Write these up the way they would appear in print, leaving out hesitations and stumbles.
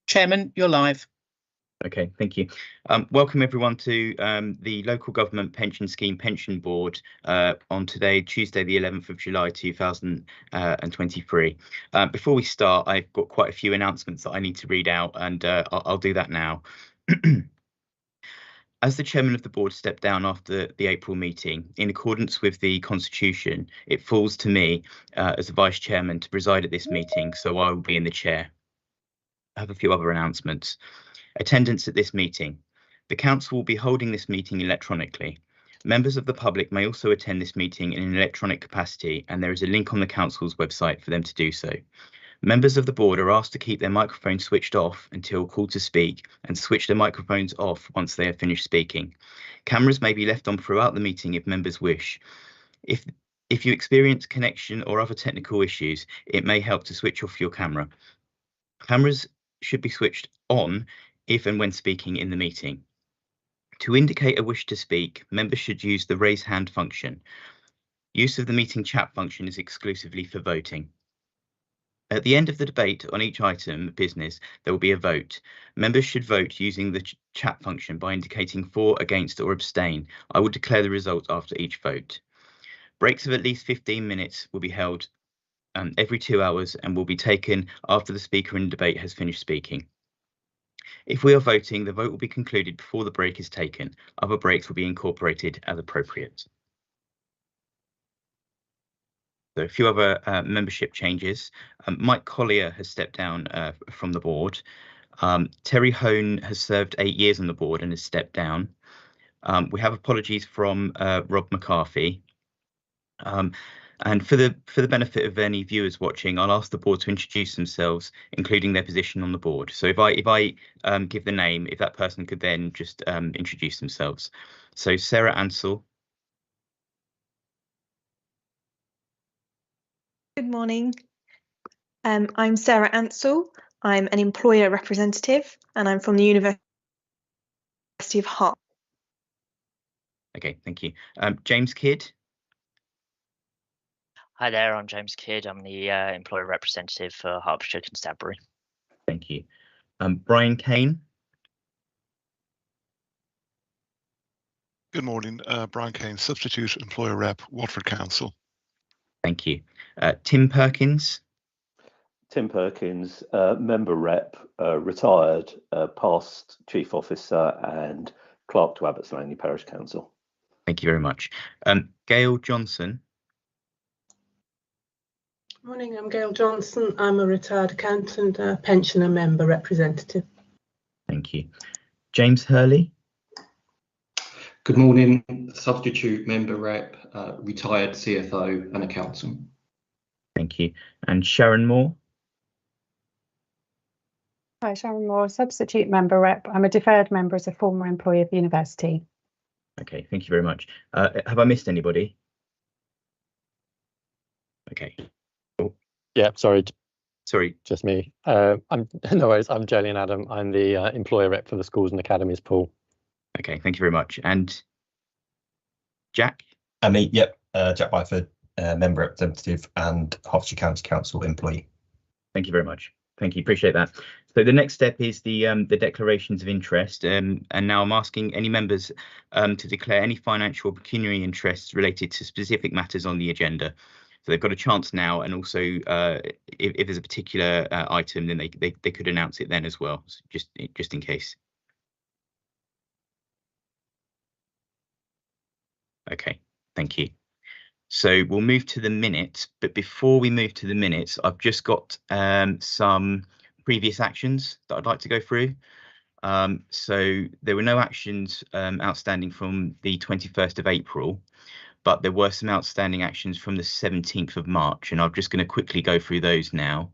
Chairman, you're live. Okay, thank you. Welcome everyone to the Local Government Pension Scheme Pension Board on today, Tuesday, the 11th of July 2023. Before we start, I've got quite a few announcements that I need to read out, and I'll do that now. As the chairman of the board stepped down after the April meeting, in accordance with the Constitution, it falls to me as the vice chairman to preside at this meeting, so I will be in the chair. I have a few other announcements. Attendance at this meeting. The council will be holding this meeting electronically. Members of the public may also attend this meeting in an electronic capacity, and there is a link on the council's website for them to do so. Members of the board are asked to keep their microphones switched off until called to speak and switch their microphones off once they have finished speaking. Cameras may be left on throughout the meeting if members wish. If you experience connection or other technical issues, it may help to switch off your camera. Cameras should be switched on if and when speaking in the meeting. To indicate a wish to speak, members should use the raise hand function. Use of the meeting chat function is exclusively for voting. At the end of the debate on each item of business, there will be a vote. Members should vote using the chat function by indicating for, against, or abstain. I will declare the result after each vote. Breaks of at least 15 minutes will be held every 2 hours and will be taken after the speaker in the debate has finished speaking. If we are voting, the vote will be concluded before the break is taken. Other breaks will be incorporated as appropriate. So a few other membership changes. Mike Collier has stepped down from the board. Terry Hone has served 8 years on the board and has stepped down. We have apologies from Rob McCarthy. And for the benefit of any viewers watching, I'll ask the board to introduce themselves, including their position on the board. So if I give the name, if that person could then just introduce themselves. So Sarah Ansell. Good morning. I'm Sarah Ansell. I'm an employer representative and I'm from the University of Hertfordshire. Okay, thank you. James Kidd. Hi there, I'm James Kidd. I'm the employer representative for Hertfordshire Constabulary. Thank you. Brian Kane. Good morning, Brian Kane, substitute employer rep, Watford Council. Thank you. Tim Perkins. Tim Perkins, member rep, retired, past chief officer and clerk to Abbots Langley Parish Council. Thank you very much. Gail Johnson. Morning, I'm Gail Johnson. I'm a retired accountant, pensioner member representative. Thank you. James Hurley. Good morning, substitute member rep, retired CFO and accountant. Thank you. And Sharon Moore. Hi, Sharon Moore, substitute member rep. I'm a deferred member as a former employee of the university. Okay, thank you very much. Have I missed anybody? Okay. Yeah, sorry, just me. No worries. I'm Jolyon Adam. I'm the employer rep for the schools and academies pool. Okay, thank you very much. And Jack? Me, yep, Jack Byford, member representative and Hertfordshire County Council employee. Thank you very much. Thank you, appreciate that. So the next step is the declarations of interest, and now I'm asking any members to declare any financial or pecuniary interests related to specific matters on the agenda. So they've got a chance now, and also if there's a particular item, then they could announce it then as well, so just in case. Okay, thank you. So we'll move to the minutes, but before we move to the minutes, I've just got some previous actions that I'd like to go through. So there were no actions outstanding from the 21st of April. But there were some outstanding actions from the 17th of March, and I'm just going to quickly go through those now.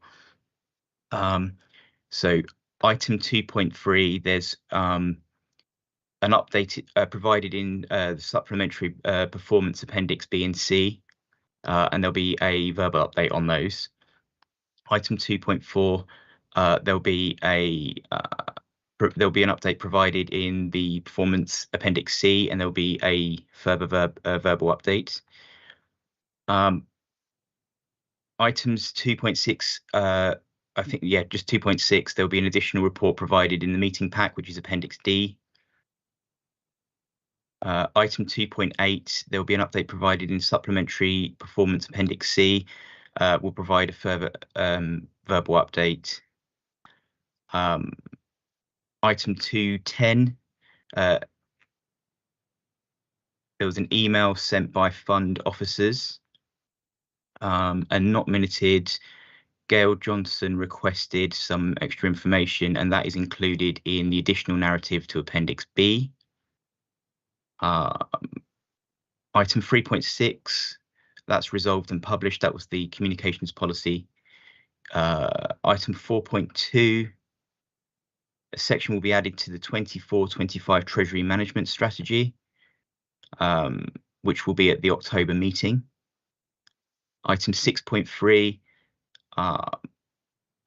So item 2.3, there's an update provided in the supplementary performance appendix B and C, and there'll be a verbal update on those. Item 2.4, there'll be an update provided in the performance appendix C, and there'll be a further verbal update. Items 2.6 I think, yeah, just 2.6, there'll be an additional report provided in the meeting pack, which is Appendix D. Item 2.8, there will be an update provided in Supplementary Performance Appendix C. We'll provide a further verbal update. Item 2.10, there was an email sent by fund officers and not minuted. Gail Johnson requested some extra information, and that is included in the additional narrative to Appendix B. Item 3.6, that's resolved and published. That was the communications policy. Item 4.2, a section will be added to the 24-25 Treasury Management Strategy, which will be at the October meeting. Item 6.3,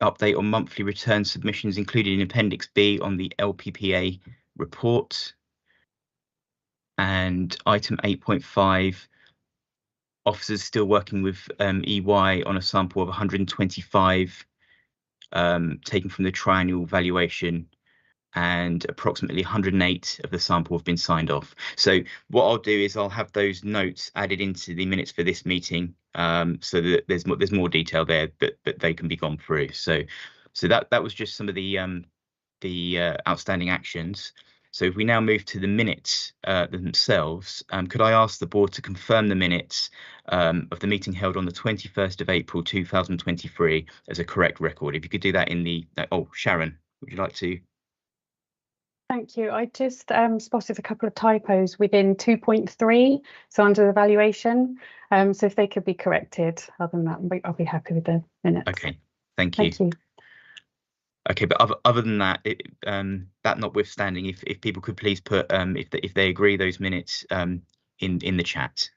update on monthly return submissions included in Appendix B on the LPPA report. And item 8.5, officers still working with EY on a sample of 125 taken from the triennial valuation, and approximately 108 of the sample have been signed off. So what I'll do is I'll have those notes added into the minutes for this meeting, so that there's more detail there, but they can be gone through. So that was just some of the outstanding actions. So if we now move to the minutes themselves, could I ask the board to confirm the minutes of the meeting held on the 21st of April 2023 as a correct record? If you could do that in the, oh, Sharon, would you like to? Thank you. I just spotted a couple of typos within 2.3, so under the valuation. So if they could be corrected, other than that, I'll be happy with the minutes. Okay, thank you. Thank you. Okay, but other than that, that notwithstanding, if people could please put if they agree those minutes in the chat.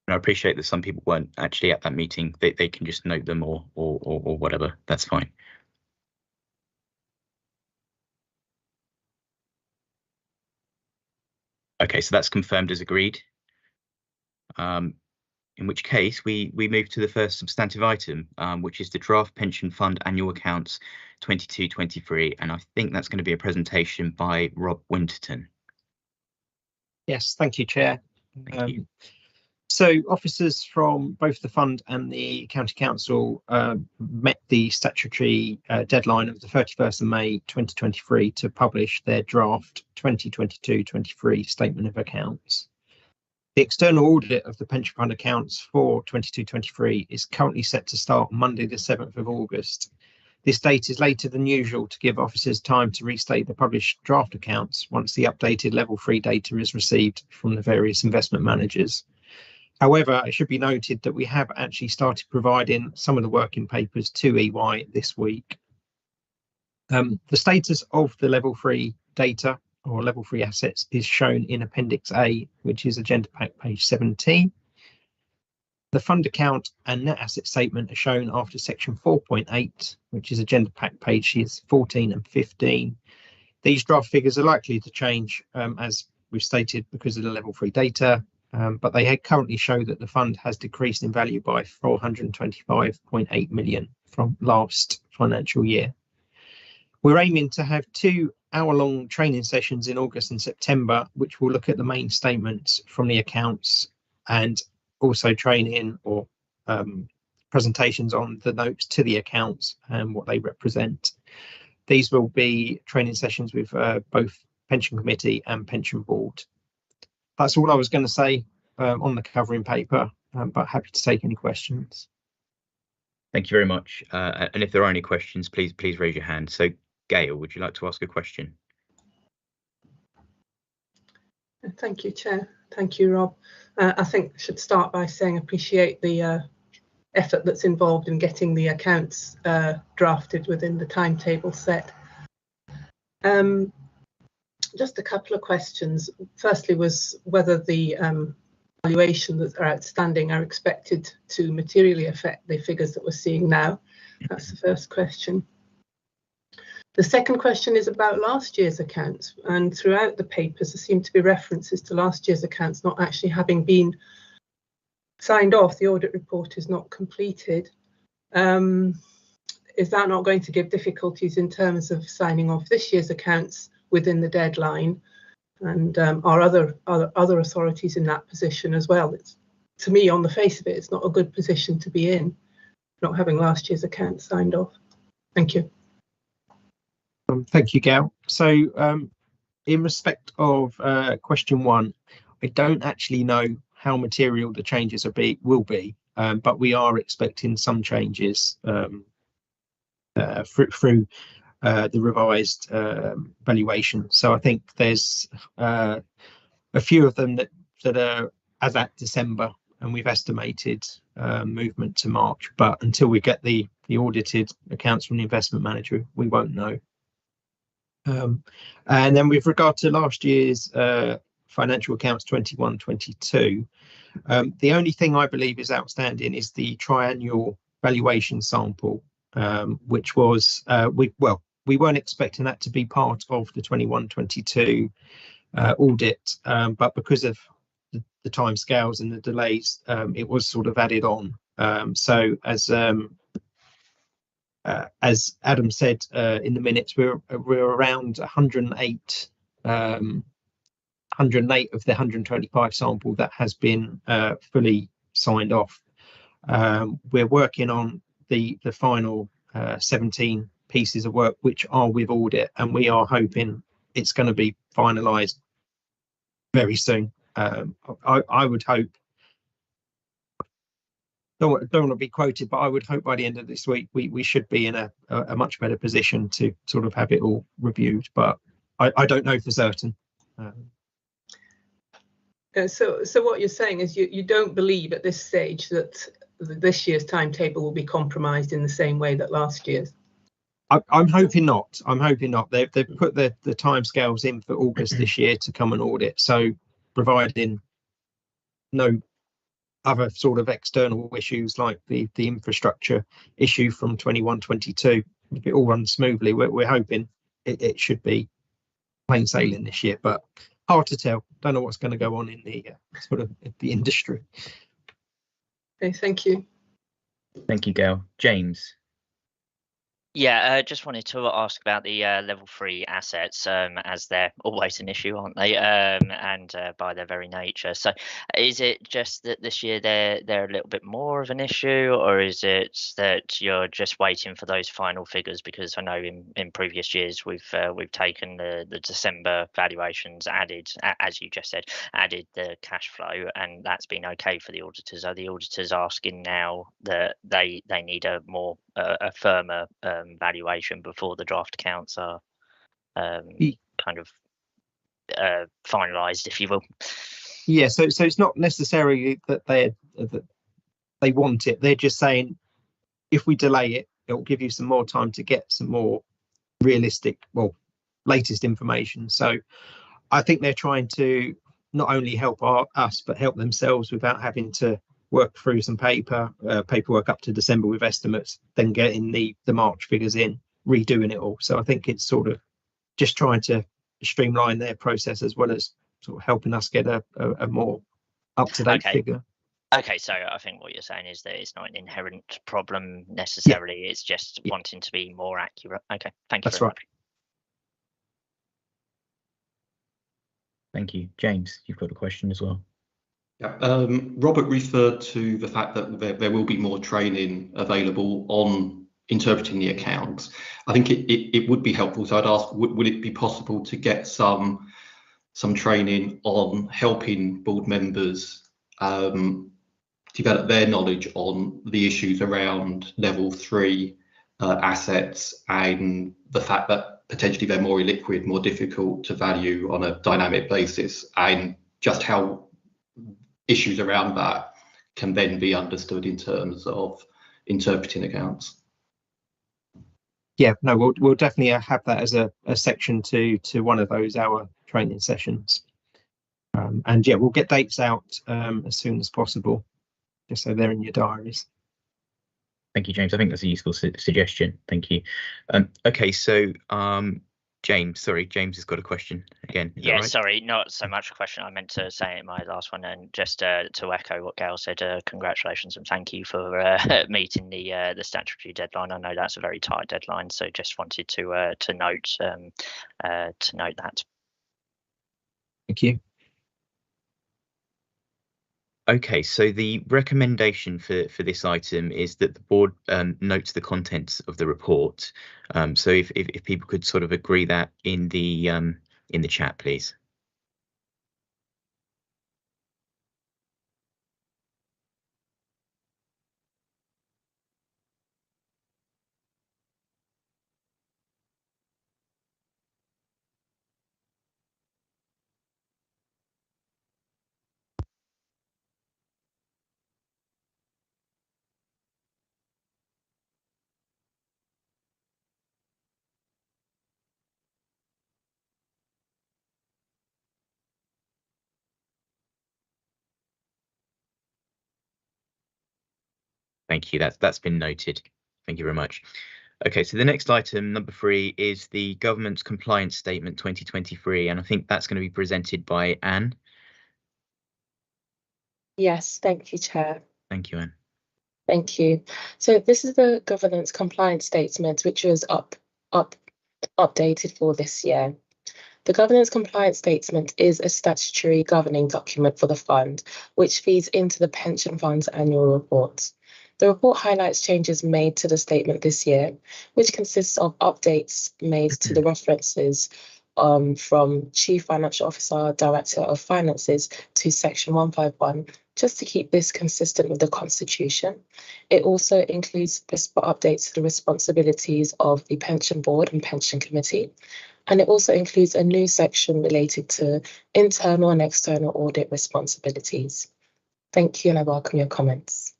I appreciate that some people weren't actually at that meeting. They can just note them or whatever. That's fine. Okay, so that's confirmed as agreed. In which case we move to the first substantive item, which is the draft pension fund annual accounts 22-23, and I think that's going to be a presentation by Rob Winterton. Yes, thank you, Chair. Thank you. So officers from both the fund and the county council met the statutory deadline of the 31st of May 2023 to publish their draft 2022-23 statement of accounts. The external audit of the pension fund accounts for 22-23 is currently set to start Monday the 7th of August. This date is later than usual to give officers time to restate the published draft accounts once the updated level 3 data is received from the various investment managers. However, it should be noted that we have actually started providing some of the working papers to EY this week. The status of the level 3 data or level 3 assets is shown in Appendix A, which is Agenda Pack page 17. The fund account and net asset statement are shown after section 4.8, which is Agenda Pack pages 14 and 15. These draft figures are likely to change, as we've stated, because of the level 3 data. But they currently show that the fund has decreased in value by 425.8 million from last financial year. We're aiming to have 2 hour-long training sessions in August and September, which will look at the main statements from the accounts and also training or presentations on the notes to the accounts and what they represent. These will be training sessions with both Pension Committee and Pension Board. That's all I was going to say on the covering paper, but happy to take any questions. Thank you very much. And if there are any questions, please raise your hand. So, Gail, would you like to ask a question? Thank you, Chair. Thank you, Rob. I think I should start by saying I appreciate the effort that's involved in getting the accounts drafted within the timetable set. Just a couple of questions. Firstly was whether the valuation that are outstanding are expected to materially affect the figures that we're seeing now? That's the first question. The second question is about last year's accounts, and throughout the papers there seem to be references to last year's accounts not actually having been signed off. The audit report is not completed. Is that not going to give difficulties in terms of signing off this year's accounts within the deadline? And are other authorities in that position as well? It's, to me, on the face of it, it's not a good position to be in, not having last year's accounts signed off. Thank you. Thank you, Gail. So in respect of question one, I don't actually know how material the changes will be, but we are expecting some changes through the revised valuation. So I think there's a few of them that are as at December, and we've estimated movement to March, but until we get the audited accounts from the investment manager, we won't know. And then with regard to last year's financial accounts 21-22, the only thing I believe is outstanding is the triennial valuation sample, which was we weren't expecting that to be part of the 21-22 audit, but because of the timescales and the delays, it was sort of added on. So as Adam said in the minutes, we're around 108 of the 125 sample that has been fully signed off. We're working on the final 17 pieces of work which are with audit, and we are hoping it's going to be finalised very soon. I would hope, don't want to be quoted, but I would hope by the end of this week we should be in a much better position to sort of have it all reviewed, but I don't know for certain. So what you're saying is you don't believe at this stage that this year's timetable will be compromised in the same way that last year's? I'm hoping not. I'm hoping not. They've put the timescales in for August this year to come and audit. So providing no other sort of external issues like the infrastructure issue from 21-22, if it all runs smoothly, we're hoping it should be plain sailing this year, but hard to tell. Don't know what's going to go on in the sort of the industry. Okay, thank you. Thank you, Gail. James. Yeah, just wanted to ask about the level 3 assets, as they're always an issue, aren't they? And by their very nature. So, is it just that this year they're a little bit more of an issue, or is it that you're just waiting for those final figures? Because I know in previous years we've taken the December valuations, added, as you just said, added the cash flow, and that's been okay for the auditors. Are the auditors asking now that they need a firmer valuation before the draft accounts are kind of finalised, if you will? Yeah, so it's not necessarily that they want it. They're just saying if we delay it, it'll give you some more time to get some more realistic, latest information. So I think they're trying to not only help us but help themselves without having to work through some paperwork up to December with estimates, then getting the March figures in, redoing it all. So I think it's sort of just trying to streamline their process as well as sort of helping us get a more up-to-date figure. Okay, so I think what you're saying is that it's not an inherent problem necessarily, it's just wanting to be more accurate. Okay, thank you. That's right. Thank you. James, you've got a question as well. Yeah, Robert referred to the fact that there will be more training available on interpreting the accounts. I think it would be helpful. So I'd ask, would it be possible to get some training on helping board members develop their knowledge on the issues around level 3 assets, and the fact that potentially they're more illiquid, more difficult to value on a dynamic basis, and just how issues around that can then be understood in terms of interpreting accounts. Yeah, no, we'll definitely have that as a section to one of those our training sessions. And yeah, we'll get dates out as soon as possible, just so they're in your diaries. Thank you, James. I think that's a useful suggestion. Thank you. Okay, so James has got a question again. Is that Yeah, right? sorry, not so much a question. I meant to say it in my last one, and just to echo what Gail said, congratulations and thank you for meeting the statutory deadline. I know that's a very tight deadline, so just wanted to note that. Thank you. Okay, so the recommendation for this item is that the board notes the contents of the report. So if people could sort of agree that in the chat, please. Thank you. That's been noted. Thank you very much. Okay, so the next item, number 3, is the Government's Compliance Statement 2023, and I think that's going to be presented by Anne. Yes, thank you, Chair. Thank you, Anne. Thank you. So this is the Governance Compliance Statement, which was updated for this year. The Governance Compliance Statement is a statutory governing document for the fund, which feeds into the pension fund's annual report. The report highlights changes made to the statement this year, which consists of updates made to the references from Chief Financial Officer, Director of Finances to Section 151, just to keep this consistent with the Constitution. It also includes updates to the responsibilities of the Pension Board and Pension Committee. And it also includes a new section related to internal and external audit responsibilities. Thank you, and I welcome your comments.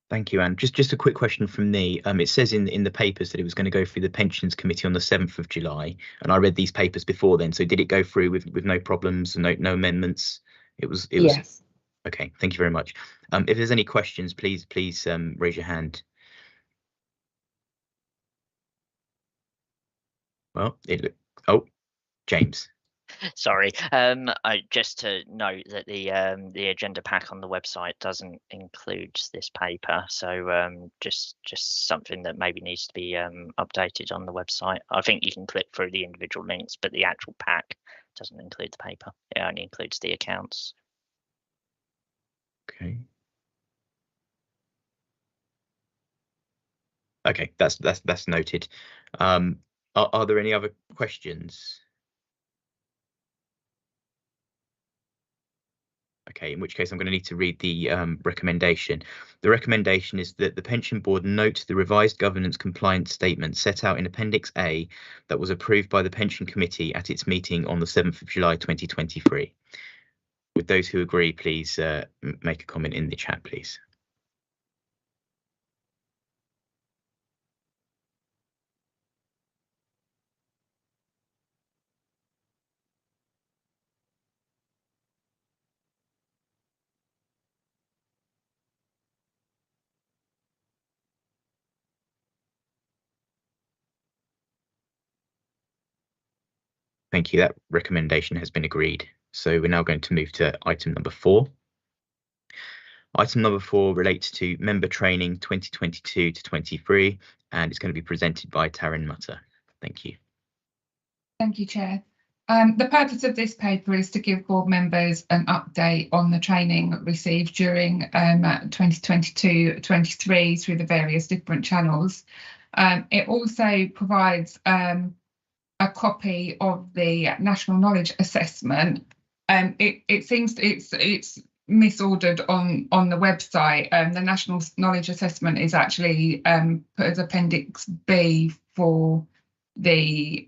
Thank you, Anne. Just a quick question from me. It says in the papers that it was going to go through the Pensions Committee on the 7th of July, and I read these papers before then. So did it go through with no problems, no amendments? It was. Yes. Okay. Thank you very much. If there's any questions, please raise your hand. Well, James. Sorry, just to note that the agenda pack on the website doesn't include this paper, so just something that maybe needs to be updated on the website. I think you can click through the individual links, but the actual pack doesn't include the paper. It only includes the accounts. Okay. Okay, that's noted. Are there any other questions? Okay, in which case I'm going to need to read the recommendation. The recommendation is that the Pension Board note the revised governance compliance statement set out in Appendix A that was approved by the Pension Committee at its meeting on the 7th of July 2023. Would those who agree please make a comment in the chat, please? Thank you. That recommendation has been agreed. So we're now going to move to item number 4. Item number 4 relates to member training 2022 to 23, and it's going to be presented by Taryn Mutter. Thank you. Thank you, Chair. The purpose of this paper is to give board members an update on the training received during 2022-23 through the various different channels. It also provides a copy of the National Knowledge Assessment. It seems it's misordered on the website. The National Knowledge Assessment is actually put as Appendix B for the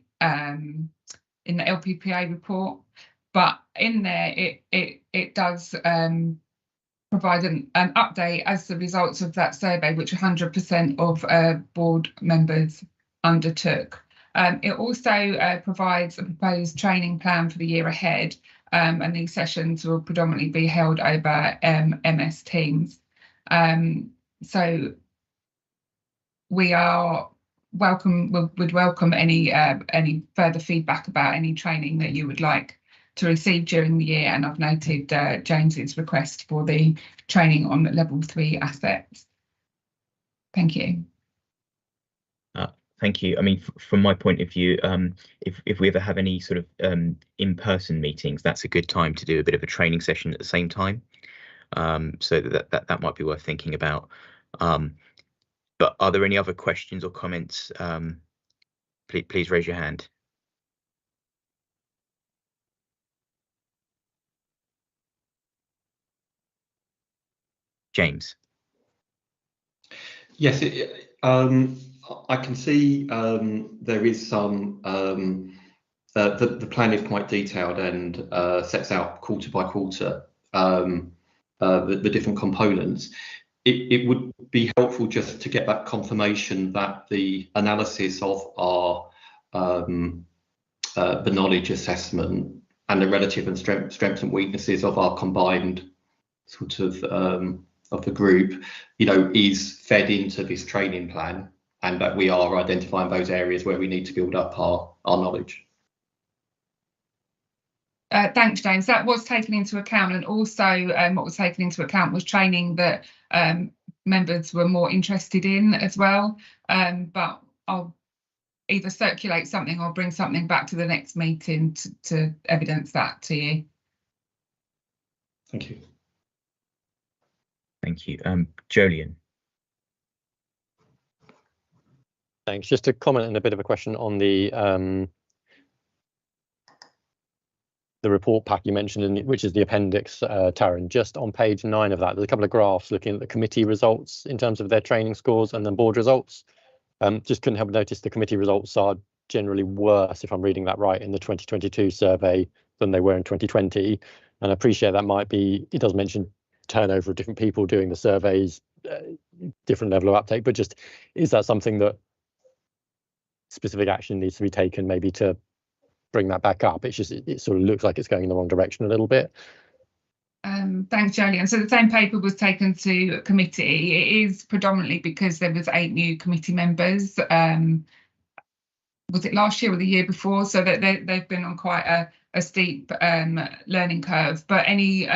in the LPPA report, but in there it does provide an update as the results of that survey, which 100% of board members undertook. It also provides a proposed training plan for the year ahead, and these sessions will predominantly be held over MS Teams. So we are would welcome any further feedback about any training that you would like to receive during the year, and I've noted James's request for the training on level 3 assets. Thank you. Thank you. I mean, from my point of view, if we ever have any sort of in-person meetings, that's a good time to do a bit of a training session at the same time. So that might be worth thinking about. But are there any other questions or comments? Please raise your hand. James. Yes, I can see there is some, the plan is quite detailed and sets out quarter by quarter the different components. It would be helpful just to get that confirmation that the analysis of our the knowledge assessment and the relative and strengths and weaknesses of our combined sort of the group, you know, is fed into this training plan, and that we are identifying those areas where we need to build up our knowledge. Thanks, James. That was taken into account, and also what was taken into account was training that members were more interested in as well. But I'll either circulate something or bring something back to the next meeting to evidence that to you. Thank you. Thank you. Jolyon. Thanks. Just a comment and a bit of a question on the report pack you mentioned, which is the appendix, Taryn. Just on page 9 of that, there's a couple of graphs looking at the committee results in terms of their training scores and then board results. Just couldn't help but notice the committee results are generally worse, if I'm reading that right, in the 2022 survey than they were in 2020. And I appreciate that might be, it does mention turnover of different people doing the surveys, different level of uptake, but just, is that something that specific action needs to be taken maybe to bring that back up? It's just, it sort of looks like it's going in the wrong direction a little bit. Thanks, Jolyon. So the same paper was taken to committee. It is predominantly because there was 8 new committee members. Was it last year or the year before? So that they've been on quite a steep learning curve. But any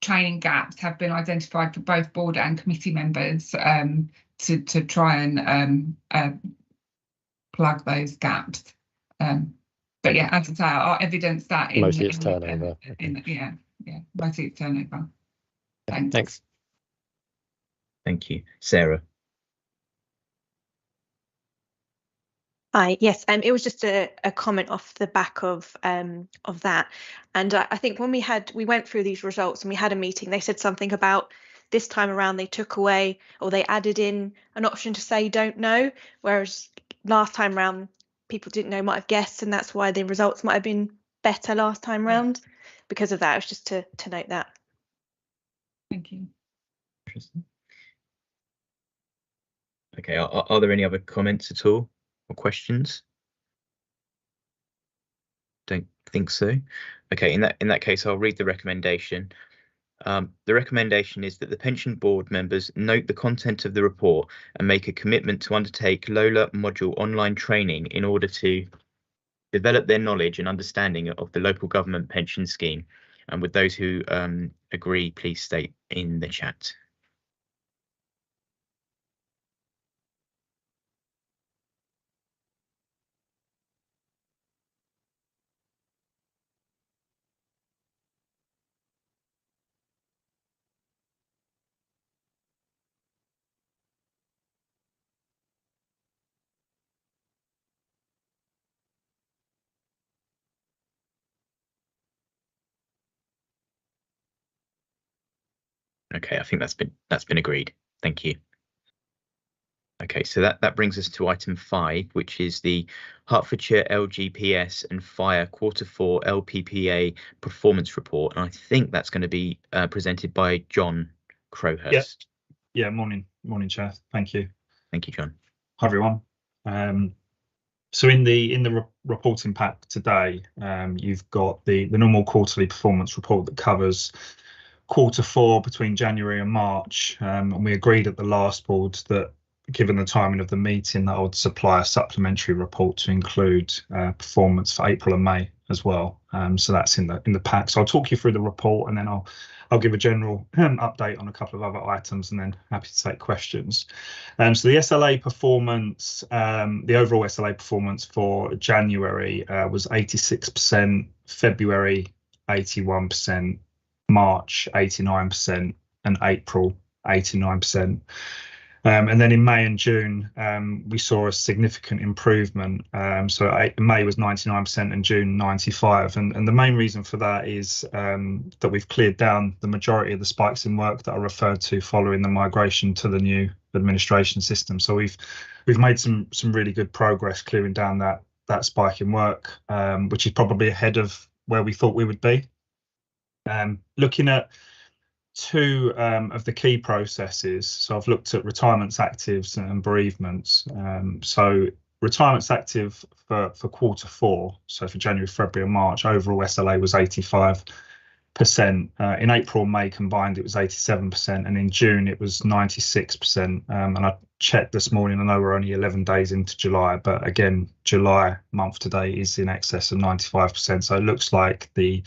training gaps have been identified for both board and committee members to try and plug those gaps. But yeah, as I say, I'll evidence that in mostly it's turnover. Yeah, mostly it's turnover. Thanks. Thank you. Sarah. Hi, yes, it was just a comment off the back of that, and I think when we went through these results and we had a meeting, they said something about this time around they took away or they added in an option to say don't know, whereas last time round people didn't know, might have guessed, and that's why the results might have been better last time round. Because of that, it was just to note that. Thank you. Interesting. Okay, are there any other comments at all or questions? Don't think so. Okay, in that case, I'll read the recommendation. The recommendation is that the pension board members note the content of the report and make a commitment to undertake LOLA module online training in order to develop their knowledge and understanding of the local government pension scheme. And with those who agree, please state in the chat. Okay, I think that's been agreed. Thank you. Okay, so that brings us to item 5, which is the Hertfordshire LGPS and Fire Q4 LPPA performance report, and I think that's going to be presented by John Crowhurst. Yeah. Morning, Chair. Thank you. Thank you, John. Hi, everyone. So in the reporting pack today, you've got the normal quarterly performance report that covers Q4 between January and March, and we agreed at the last board that, given the timing of the meeting, that I would supply a supplementary report to include performance for April and May as well. So that's in the pack. So I'll talk you through the report, and then I'll give a general update on a couple of other items, and then happy to take questions. So the SLA performance, the overall SLA performance for January was 86%, February 81%, March 89%, and April 89%. And then in May and June, we saw a significant improvement. So May was 99% and June 95%. And the main reason for that is that we've cleared down the majority of the spikes in work that I referred to following the migration to the new administration system. So we've made some really good progress clearing down that spike in work, which is probably ahead of where we thought we would be. Looking at two of the key processes, so I've looked at retirements actives and bereavements. So retirements active for Q4, so for January, February and March, overall SLA was 85%. In April and May combined, it was 87%, and in June it was 96%. And I checked this morning, I know we're only 11 days into July, but again, July month to date is in excess of 95%. So it looks like the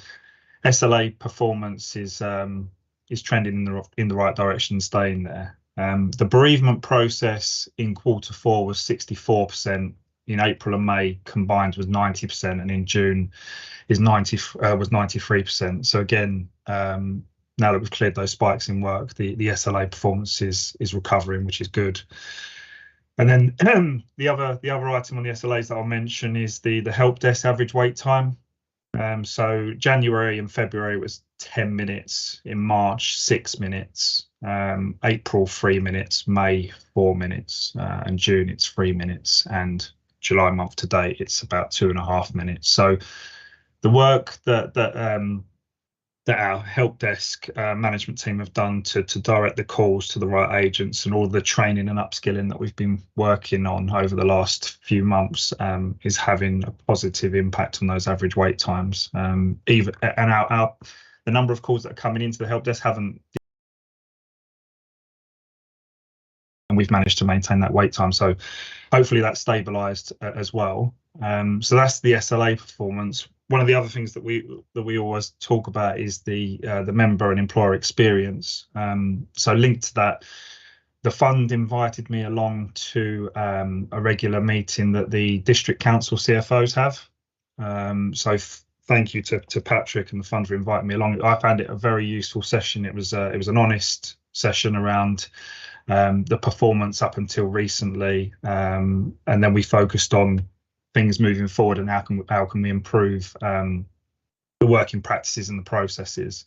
SLA performance is trending in the right direction and staying there. The bereavement process in Q4 was 64%. In April and May combined was 90%, and in June was 93%. So again, now that we've cleared those spikes in work, the SLA performance is recovering, which is good. And then the other item on the SLAs that I'll mention is the help desk average wait time. So January and February was 10 minutes, in March 6 minutes, April 3 minutes, May 4 minutes, and June it's 3 minutes, and July month to date it's about 2.5 minutes. So the work that our help desk management team have done to direct the calls to the right agents, and all the training and upskilling that we've been working on over the last few months is having a positive impact on those average wait times. The number of calls that are coming into the help desk haven't, and we've managed to maintain that wait time. So hopefully that's stabilised as well. So that's the SLA performance. One of the other things that we always talk about is the member and employer experience. So linked to that, the fund invited me along to a regular meeting that the district council CFOs have. So thank you to Patrick and the fund for inviting me along. I found it a very useful session. It was an honest session around the performance up until recently, and then we focused on things moving forward and how can we improve the working practices and the processes.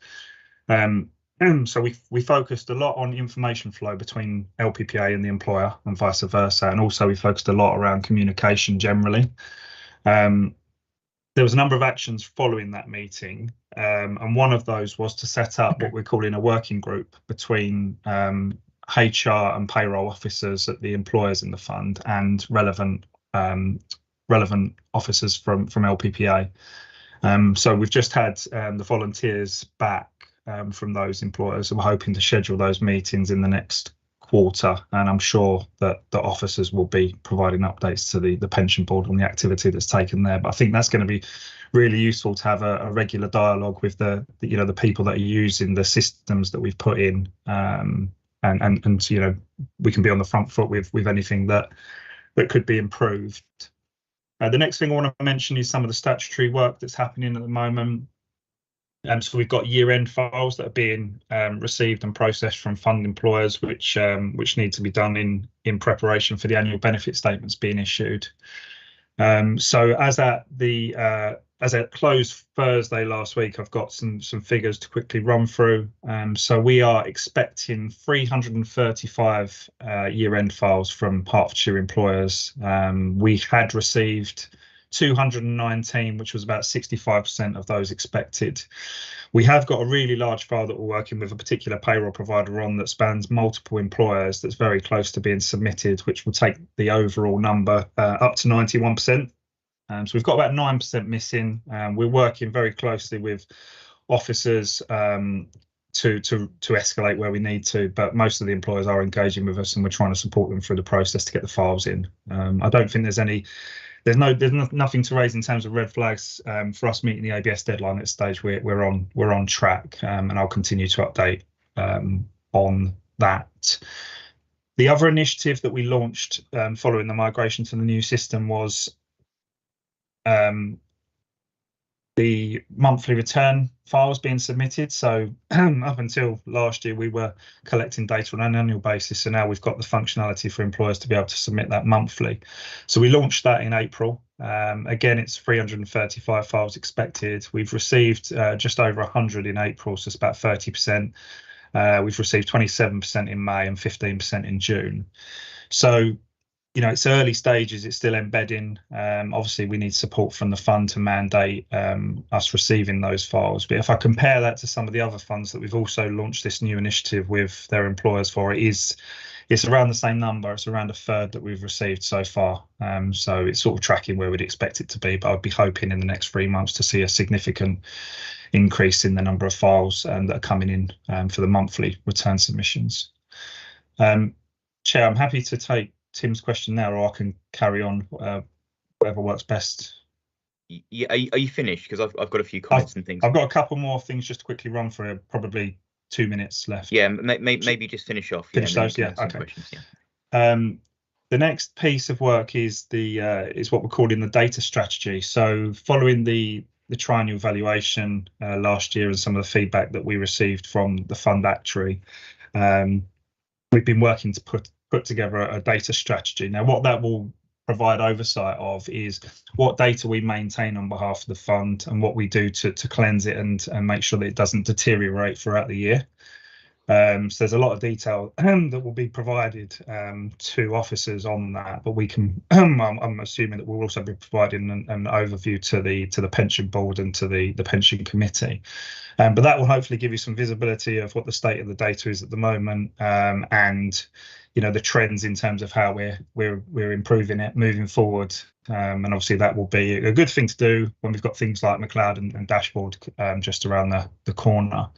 So we focused a lot on information flow between LPPA and the employer and vice versa, and also we focused a lot around communication generally. There was a number of actions following that meeting, and one of those was to set up what we're calling a working group between HR and payroll officers at the employers in the fund and relevant officers from LPPA. So we've just had the volunteers back from those employers, and we're hoping to schedule those meetings in the next quarter, and I'm sure that the officers will be providing updates to the pension board on the activity that's taken there. But I think that's going to be really useful to have a regular dialogue with the people that are using the systems that we've put in, and we can be on the front foot with anything that could be improved. The next thing I want to mention is some of the statutory work that's happening at the moment. So we've got year-end files that are being received and processed from fund employers, which need to be done in preparation for the annual benefit statements being issued. So as at close Thursday last week, I've got some figures to quickly run through. So we are expecting 335 year-end files from Hertfordshire employers. We had received 219, which was about 65% of those expected. We have got a really large file that we're working with a particular payroll provider on that spans multiple employers that's very close to being submitted, which will take the overall number up to 91%. So we've got about 9% missing. We're working very closely with officers to escalate where we need to, but most of the employers are engaging with us and we're trying to support them through the process to get the files in. I don't think there's nothing to raise in terms of red flags for us meeting the ABS deadline at this stage. We're on track, and I'll continue to update on that. The other initiative that we launched following the migration to the new system was the monthly return files being submitted. So up until last year, we were collecting data on an annual basis. So now we've got the functionality for employers to be able to submit that monthly. So we launched that in April. Again, it's 335 files expected. We've received just over 100 in April, so it's about 30%. We've received 27% in May and 15% in June. So it's early stages, it's still embedding. Obviously, we need support from the fund to mandate us receiving those files. But if I compare that to some of the other funds that we've also launched this new initiative with their employers for, it's around the same number. It's around a third that we've received so far. So it's sort of tracking where we'd expect it to be. But I'd be hoping in the next 3 months to see a significant increase in the number of files that are coming in for the monthly return submissions. Chair, I'm happy to take Tim's question now, or I can carry on, whatever works best. Yeah, are you finished? Because I've got a few comments and things. I've got a couple more things just to quickly run through. Probably 2 minutes left. Yeah, maybe just finish off. Finish those. Yeah. Okay. The next piece of work is what we're calling the data strategy. So following the triennial valuation last year and some of the feedback that we received from the fund actuary, we've been working to put together a data strategy. Now, what that will provide oversight of is what data we maintain on behalf of the fund and what we do to cleanse it and make sure that it doesn't deteriorate throughout the year. So there's a lot of detail that will be provided to officers on that, but we can I'm assuming that we'll also be providing an overview to the pension board and to the pension committee, but that will hopefully give you some visibility of what the state of the data is at the moment, and the trends in terms of how we're improving it moving forward. And obviously that will be a good thing to do when we've got things like McLeod and Dashboard just around the corner.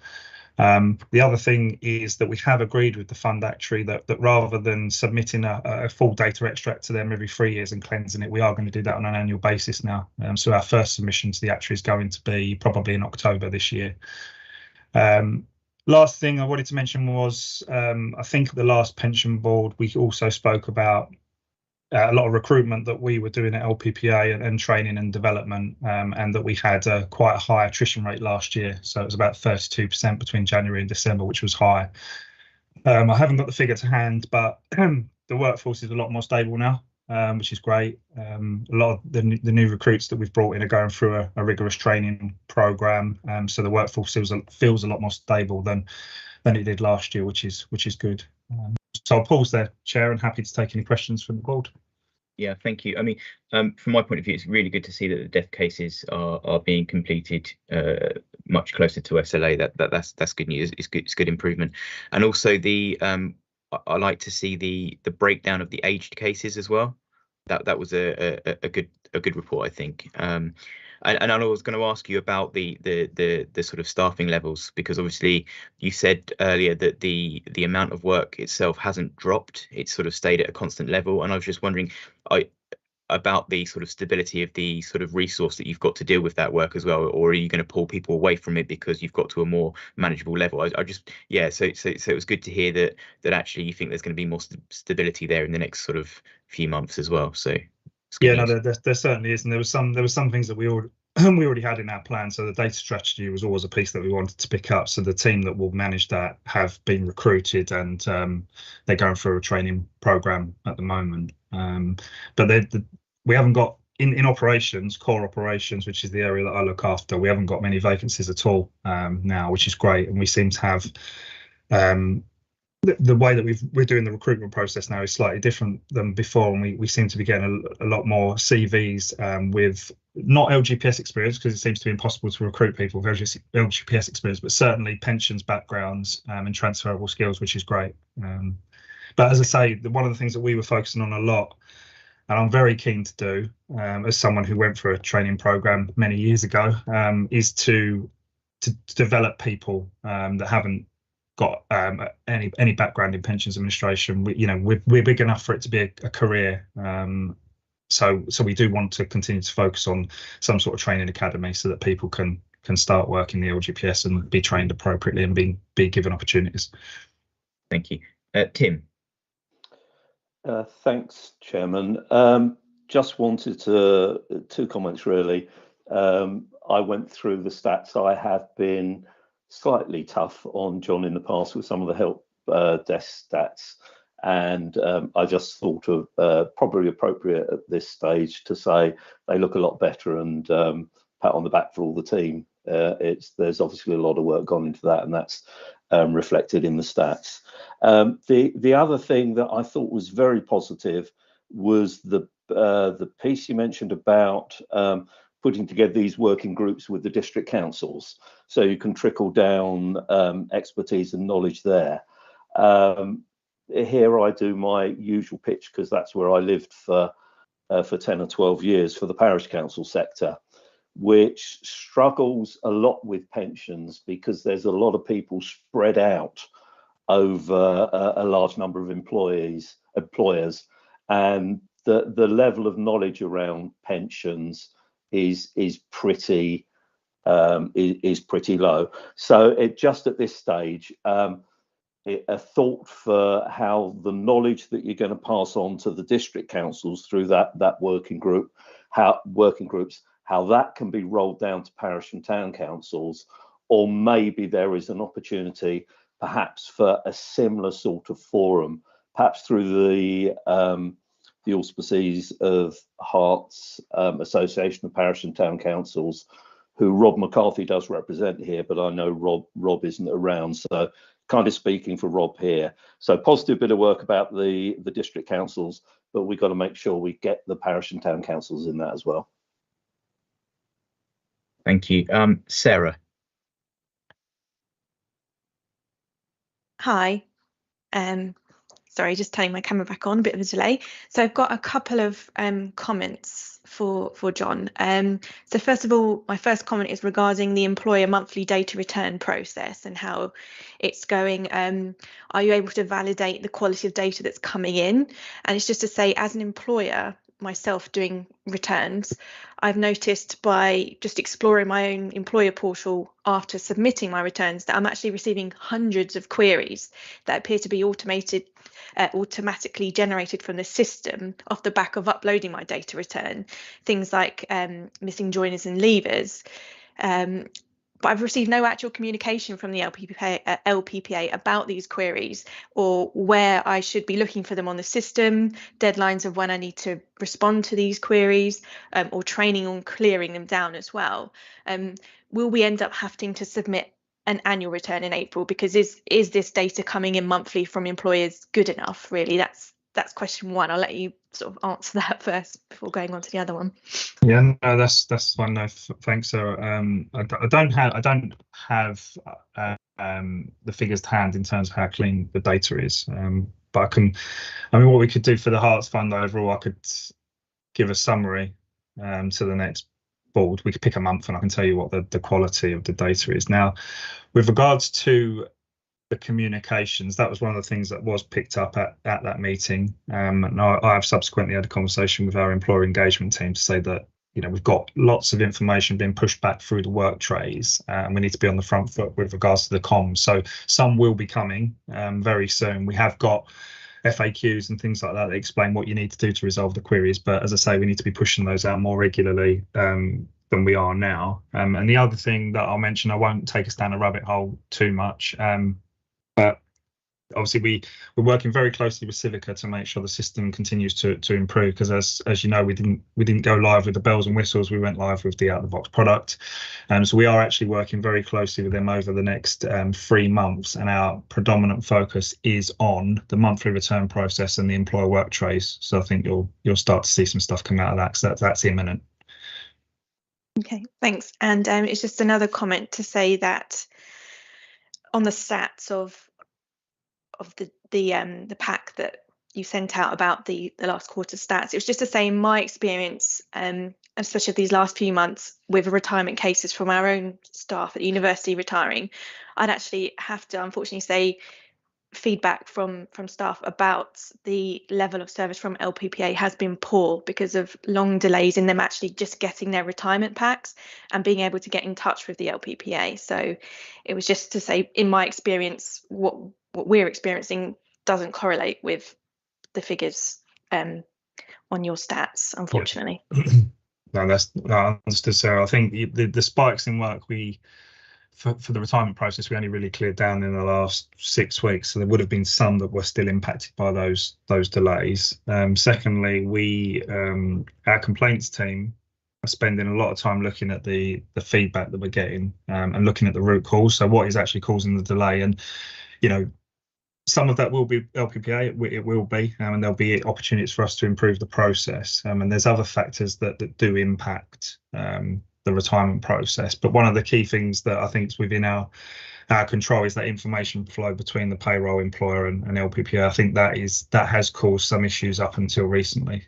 The other thing is that we have agreed with the fund actuary that rather than submitting a full data extract to them every 3 years and cleansing it, we are going to do that on an annual basis now. So our first submission to the actuary is going to be probably in October this year. Last thing I wanted to mention was, I think at the last pension board, we also spoke about a lot of recruitment that we were doing at LPPA and training and development, and that we had quite a high attrition rate last year. So it was about 32% between January and December, which was high. I haven't got the figure to hand, but the workforce is a lot more stable now, which is great. A lot of the new recruits that we've brought in are going through a rigorous training program, so the workforce feels a lot more stable than it did last year, which is good. So I'll pause there, Chair, and happy to take any questions from the board. Yeah, thank you. I mean, from my point of view, it's really good to see that the death cases are being completed much closer to SLA. That's good news. It's good improvement, and also I like to see the breakdown of the aged cases as well. That was a good report, I think. And I was going to ask you about the sort of staffing levels, because obviously you said earlier that the amount of work itself hasn't dropped. It's sort of stayed at a constant level. And I was just wondering about the sort of stability of the sort of resource that you've got to deal with that work as well, or are you going to pull people away from it because you've got to a more manageable level? So it was good to hear that actually you think there's going to be more stability there in the next sort of few months as well. So. Yeah, no, there certainly is, and there was some things that we already had in our plan. So the data strategy was always a piece that we wanted to pick up. So the team that will manage that have been recruited, and they're going through a training program at the moment. But we haven't got in operations, core operations, which is the area that I look after. We haven't got many vacancies at all now, which is great, and we seem to have the way that we're doing the recruitment process now is slightly different than before, and we seem to be getting a lot more CVs with not LGPS experience, because it seems to be impossible to recruit people with LGPS experience, but certainly pensions backgrounds and transferable skills, which is great. But as I say, one of the things that we were focusing on a lot, and I'm very keen to do, as someone who went through a training program many years ago, is to develop people that haven't got any background in pensions administration. We're big enough for it to be a career. So we do want to continue to focus on some sort of training academy so that people can start working the LGPS and be trained appropriately and be given opportunities. Thank you. Tim. Thanks, Chairman. Just wanted two comments really. I went through the stats. I have been slightly tough on John in the past with some of the help desk stats, and I just thought of probably appropriate at this stage to say they look a lot better, and pat on the back for all the team. There's obviously a lot of work gone into that, and that's reflected in the stats. The other thing that I thought was very positive was the piece you mentioned about putting together these working groups with the district councils, so you can trickle down expertise and knowledge there. Here I do my usual pitch, because that's where I lived for 10 or 12 years for the parish council sector, which struggles a lot with pensions because there's a lot of people spread out over a large number of employers, and the level of knowledge around pensions is pretty low. So it just at this stage, a thought for how the knowledge that you're going to pass on to the district councils through that working groups, how that can be rolled down to parish and town councils, or maybe there is an opportunity perhaps for a similar sort of forum, perhaps through the auspices of Hert's Association of Parish and Town Councils, who Rob McCarthy does represent here, but I know Rob isn't around, so kind of speaking for Rob here. So positive bit of work about the district councils, but we've got to make sure we get the parish and town councils in that as well. Thank you. Sarah. Hi. Sorry, just turning my camera back on, a bit of a delay. So I've got a couple of comments for John. So first of all, my first comment is regarding the employer monthly data return process and how it's going. Are you able to validate the quality of data that's coming in? And it's just to say, as an employer, myself doing returns, I've noticed by just exploring my own employer portal after submitting my returns that I'm actually receiving hundreds of queries that appear to be automatically generated from the system off the back of uploading my data return, things like missing joiners and leavers. But I've received no actual communication from the LPPA about these queries, or where I should be looking for them on the system, deadlines of when I need to respond to these queries, or training on clearing them down as well. Will we end up having to submit an annual return in April? Because is this data coming in monthly from employers good enough? Really, that's question one. I'll let you sort of answer that first before going on to the other one. Yeah, no, that's fine. No, thanks, Sarah. I don't have the figures to hand in terms of how clean the data is. But what we could do for the Herts Fund overall, I could give a summary to the next board. We could pick a month and I can tell you what the quality of the data is. Now, with regards to the communications, that was one of the things that was picked up at that meeting. And I have subsequently had a conversation with our employer engagement team to say that we've got lots of information being pushed back through the work trays, and we need to be on the front foot with regards to the comms. So some will be coming very soon. We have got FAQs and things like that that explain what you need to do to resolve the queries, but as I say, we need to be pushing those out more regularly than we are now. And the other thing that I'll mention, I won't take us down a rabbit hole too much, but obviously we're working very closely with Civica to make sure the system continues to improve, because as you know, we didn't go live with the bells and whistles. We went live with the out of the box product, so we are actually working very closely with them over the next 3 months, and our predominant focus is on the monthly return process and the employer work trace. So I think you'll start to see some stuff come out of that, so that's imminent. Okay, thanks. And it's just another comment to say that on the stats of the pack that you sent out about the last quarter stats, it was just to say, in my experience, especially these last few months with retirement cases from our own staff at university retiring, I'd actually have to unfortunately say feedback from staff about the level of service from LPPA has been poor because of long delays in them actually just getting their retirement packs and being able to get in touch with the LPPA. So it was just to say, in my experience, what we're experiencing doesn't correlate with the figures on your stats, unfortunately. Yeah. No, that's understood, Sarah. I think the spikes in work for the retirement process, we only really cleared down in the last 6 weeks. So there would have been some that were still impacted by those delays. Secondly, our complaints team are spending a lot of time looking at the feedback that we're getting and looking at the root cause. So what is actually causing the delay? And, you know, some of that will be LPPA, it will be, and there'll be opportunities for us to improve the process. And there's other factors that do impact the retirement process. But one of the key things that I think is within our control is that information flow between the payroll employer and LPPA. I think that has caused some issues up until recently.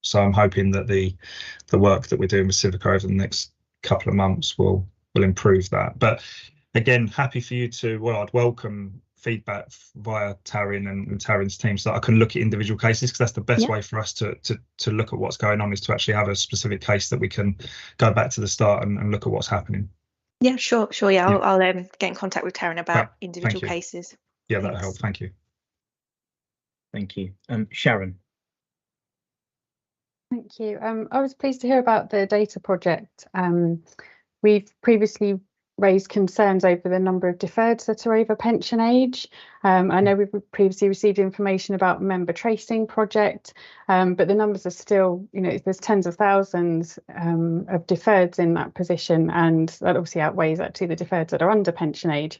So I'm hoping that the work that we're doing with Civica over the next couple of months will improve that. But again, happy for you to, I'd welcome feedback via Taryn and Taryn's team, so that I can look at individual cases, because that's the best way for us to look at what's going on, is to actually have a specific case that we can go back to the start and look at what's happening. Yeah, sure. Yeah, I'll get in contact with Taryn about individual cases. Yeah, that'll help. Thank you. Thank you. Sharon. Thank you. I was pleased to hear about the data project. We've previously raised concerns over the number of deferreds that are over pension age. I know we've previously received information about member tracing project, but the numbers are still, there's tens of thousands of deferreds in that position, and that obviously outweighs actually the deferreds that are under pension age.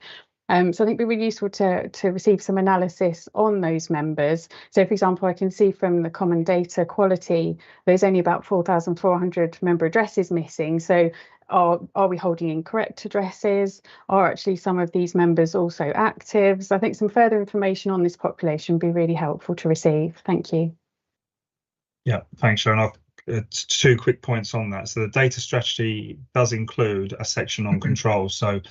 So I think it'd be really useful to receive some analysis on those members. So, for example, I can see from the common data quality, there's only about 4,400 member addresses missing. So are we holding incorrect addresses? Are actually some of these members also active? So I think some further information on this population would be really helpful to receive. Thank you. Yeah, thanks, Sharon. Two quick points on that. So the data strategy does include a section on controls. So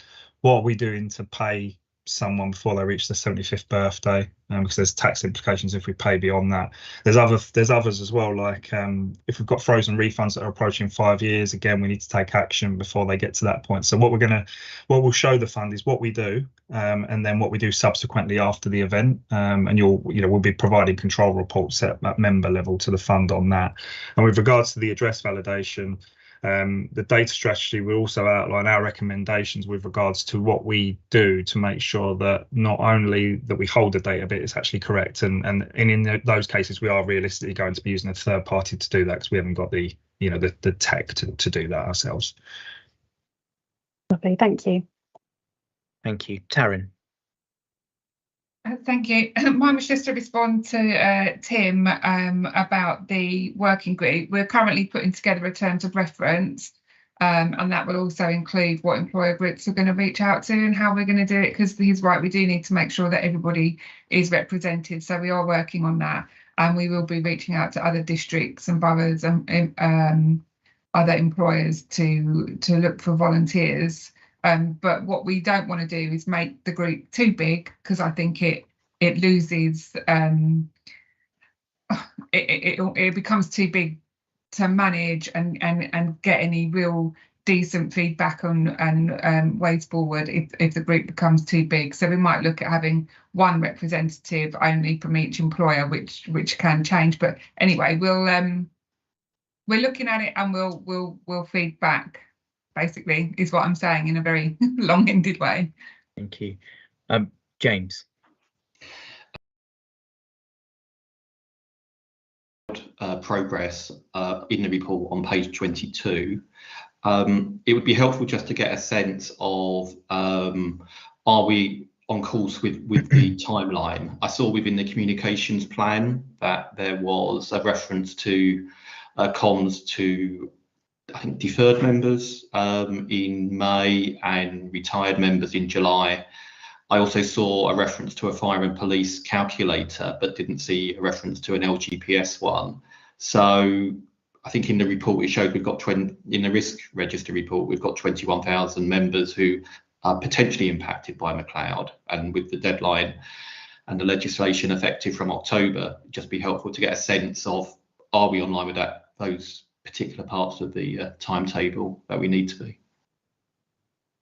what are we doing to pay someone before they reach their 75th birthday, because there's tax implications if we pay beyond that. There's others as well, like if we've got frozen refunds that are approaching 5 years, again, we need to take action before they get to that point. So what we'll show the fund is what we do, and then what we do subsequently after the event, and we'll be providing control reports at member level to the fund on that. And with regards to the address validation, the data strategy will also outline our recommendations with regards to what we do to make sure that not only that we hold the data, but it's actually correct. And in those cases, we are realistically going to be using a third party to do that, because we haven't got the tech to do that ourselves. Lovely, thank you. Thank you. Taryn. Thank you. Mine was just to respond to Tim about the working group. We're currently putting together a terms of reference, and that will also include what employer groups are going to reach out to and how we're going to do it, because he's right, we do need to make sure that everybody is represented. So we are working on that, and we will be reaching out to other districts and boroughs and other employers to look for volunteers. But what we don't want to do is make the group too big, because I think it loses, it becomes too big to manage and get any real decent feedback on and ways forward if the group becomes too big. So we might look at having one representative only from each employer, which can change. But anyway, we're looking at it, and we'll feed back. Basically, is what I'm saying in a very long-winded way. Thank you. James. progress in the report on page 22. It would be helpful just to get a sense of are we on course with the timeline. I saw within the communications plan that there was a reference to comms to, I think, deferred members in May and retired members in July. I also saw a reference to a fire and police calculator, but didn't see a reference to an LGPS one. So I think in the report it showed we've got in the risk register report, we've got 21,000 members who are potentially impacted by McLeod, and with the deadline and the legislation effective from October, it'd just be helpful to get a sense of, are we online with those particular parts of the timetable that we need to be?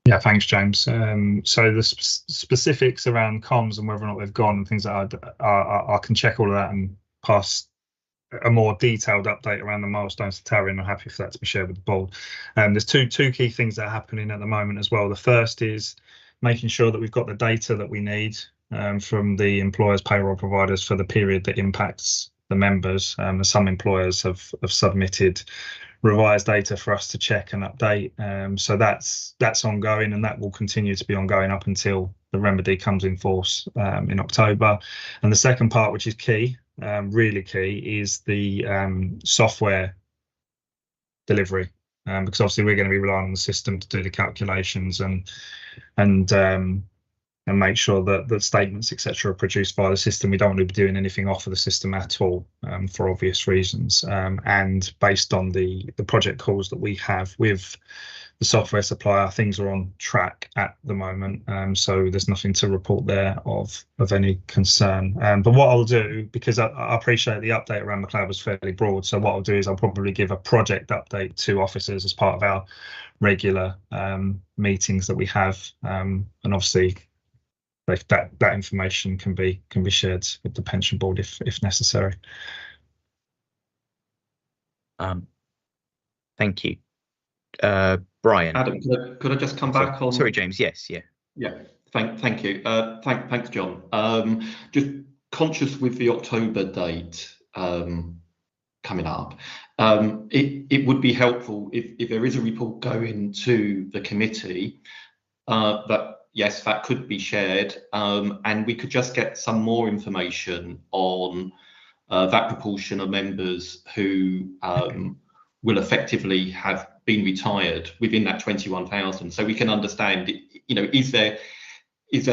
Yeah, thanks, James. So the specifics around comms and whether or not they've gone and things like that, I can check all of that and pass a more detailed update around the milestones to Terry, and I'm happy for that to be shared with the board. There's two key things that are happening at the moment as well. The first is making sure that we've got the data that we need from the employers' payroll providers for the period that impacts the members. Some employers have submitted revised data for us to check and update. So that's ongoing, and that will continue to be ongoing up until the remedy comes in force in October. And the second part, which is key, really key, is the software delivery, because obviously we're going to be relying on the system to do the calculations and make sure that the statements, etc., are produced by the system. We don't want to be doing anything off of the system at all, for obvious reasons. And based on the project calls that we have with the software supplier, things are on track at the moment. So there's nothing to report there of any concern. But what I'll do, because I appreciate the update around McLeod was fairly broad, so what I'll do is I'll probably give a project update to officers as part of our regular meetings that we have, and obviously that information can be shared with the pension board if necessary. Thank you. Brian. Adam, could I just come back on? Sorry, James. Yes, yeah. Yeah, thank you. Thanks, John. Just conscious with the October date coming up, it would be helpful if there is a report going to the committee that, yes, that could be shared, and we could just get some more information on that proportion of members who will effectively have been retired within that 21,000, so we can understand, is there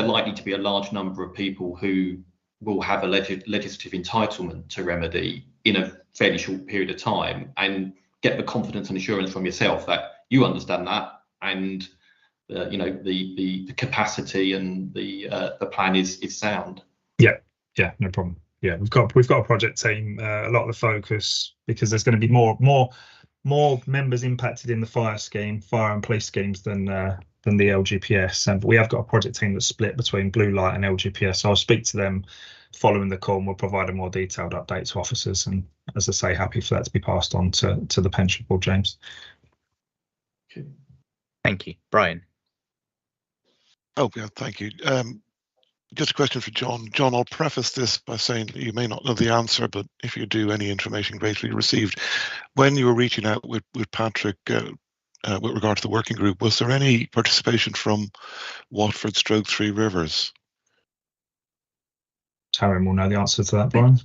likely to be a large number of people who will have a legislative entitlement to remedy in a fairly short period of time, and get the confidence and assurance from yourself that you understand that, and the capacity and the plan is sound. Yeah, no problem. Yeah, we've got a project team. A lot of the focus, because there's going to be more members impacted in the fire and police schemes than the LGPS, and we have got a project team that's split between Blue Light and LGPS. So I'll speak to them following the call, and we'll provide a more detailed update to officers. And as I say, happy for that to be passed on to the pension board, James. Okay. Thank you, Brian. Oh, yeah, thank you. Just a question for John. John, I'll preface this by saying that you may not know the answer, but if you do, any information gratefully received. When you were reaching out with Patrick with regard to the working group, was there any participation from Watford / Three Rivers? Taryn will know the answer to that, Brian.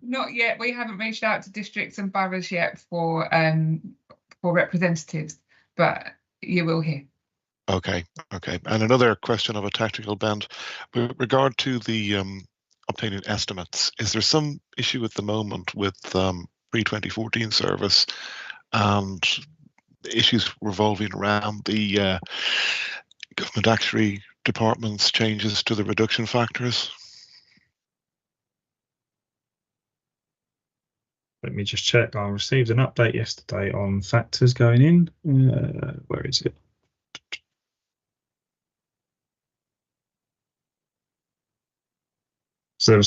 Not yet. We haven't reached out to districts and boroughs yet for representatives, but you will hear. Okay. And another question of a tactical bent. With regard to the obtaining estimates, is there some issue at the moment with pre-2014 service and issues revolving around the government actuary department's changes to the reduction factors? Let me just check. I received an update yesterday on factors going in. Where is it? So there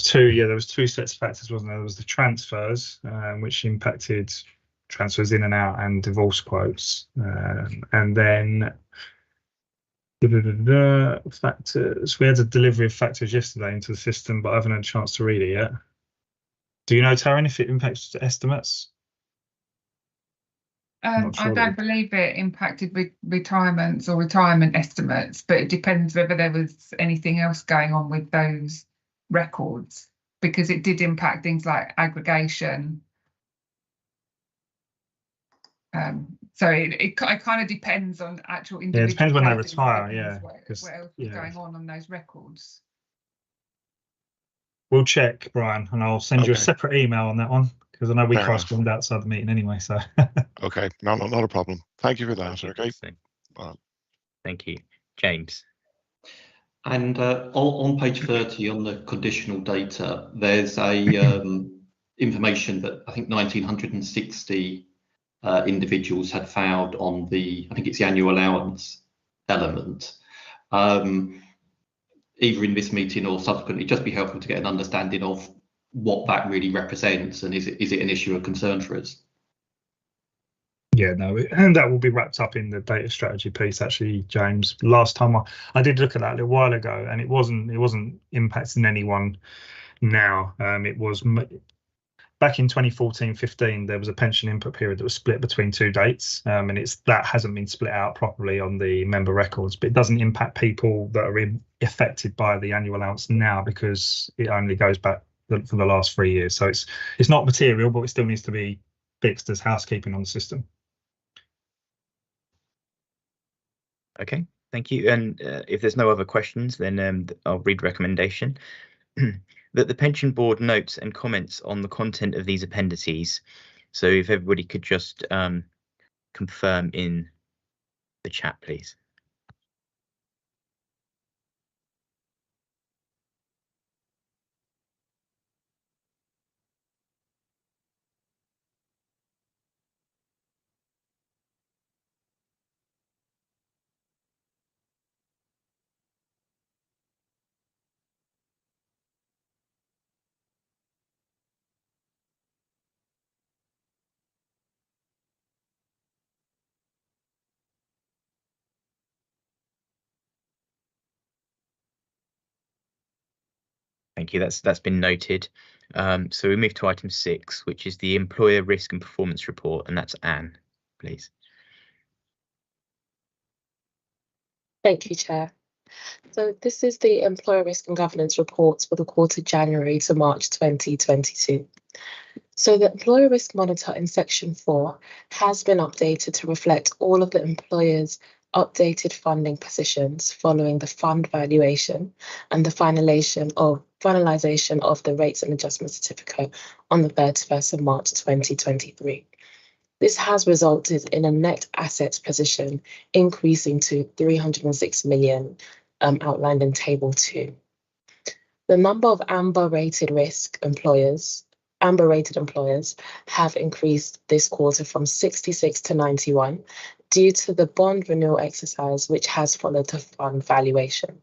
was two sets of factors, wasn't there? There was the transfers, which impacted transfers in and out and divorce quotes, and then factors. We had a delivery of factors yesterday into the system, but I haven't had a chance to read it yet. Do you know, Taryn, if it impacts estimates? I don't believe it impacted retirements or retirement estimates, but it depends whether there was anything else going on with those records, because it did impact things like aggregation. So it kind of depends on actual individual. Yeah, it depends when they cases, retire. Yeah, what else is going on those records. We'll check, Brian, and I'll send you a separate email on that one, because I know we correspond outside the meeting anyway. So okay, no, not a problem. Thank you for that. Okay. Thank you, James. And on page 30 on the conditional data, there's a information that I think 1960 individuals had filed on the, I think it's the annual allowance element. Either in this meeting or subsequently, just be helpful to get an understanding of what that really represents, and is it an issue of concern for us? yeah, no, and that will be wrapped up in the data strategy piece. Actually, James, last time I did look at that a little while ago, and it wasn't impacting anyone now. It was back in 2014-15. There was a pension input period that was split between 2 dates, and that hasn't been split out properly on the member records. But it doesn't impact people that are affected by the annual allowance now, because it only goes back for the last 3 years. So it's not material, but it still needs to be fixed as housekeeping on the system. Okay, thank you. And if there's no other questions, then I'll read recommendation. That the pension board notes and comments on the content of these appendices. So if everybody could just confirm in the chat, please. Thank you. That's been noted. So we move to item 6, which is the employer risk and performance report, and that's Anne, please. Thank you, Chair. So this is the employer risk and governance reports for the quarter January to March 2022. So the employer risk monitor in section 4 has been updated to reflect all of the employers' updated funding positions following the fund valuation and the finalisation of the rates and adjustment certificate on the 31st of March 2023. This has resulted in a net assets position increasing to 306 million, outlined in Table 2. The number of amber-rated employers have increased this quarter from 66 to 91 due to the bond renewal exercise, which has followed the fund valuation.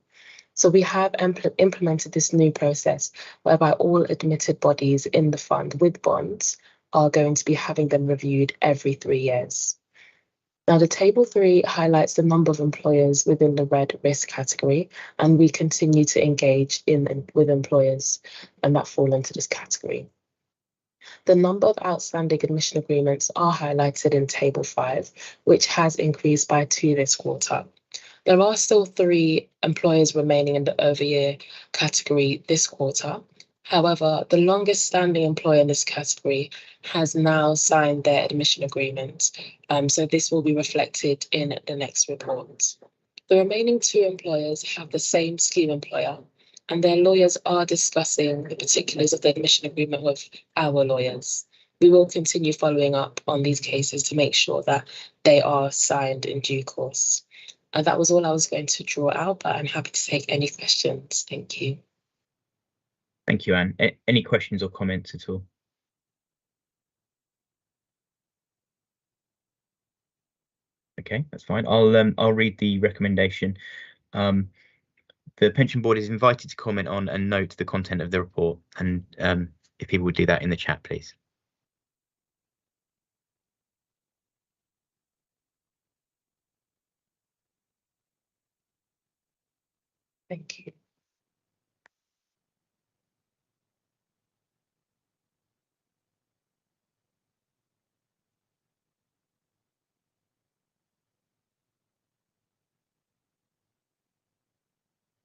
So we have implemented this new process whereby all admitted bodies in the fund with bonds are going to be having them reviewed every 3 years. Now, the Table 3 highlights the number of employers within the red risk category, and we continue to engage with employers that fall into this category. The number of outstanding admission agreements are highlighted in Table 5, which has increased by 2 this quarter. There are still 3 employers remaining in the overyear category this quarter. However, the longest standing employer in this category has now signed their admission agreement. So this will be reflected in the next report. The remaining 2 employers have the same scheme employer, and their lawyers are discussing the particulars of the admission agreement with our lawyers. We will continue following up on these cases to make sure that they are signed in due course. That was all I was going to draw out, but I'm happy to take any questions. Thank you. Thank you, Anne. Any questions or comments at all? Okay, that's fine. I'll read the recommendation. The pension board is invited to comment on and note the content of the report, and if people would do that in the chat, please. Thank you.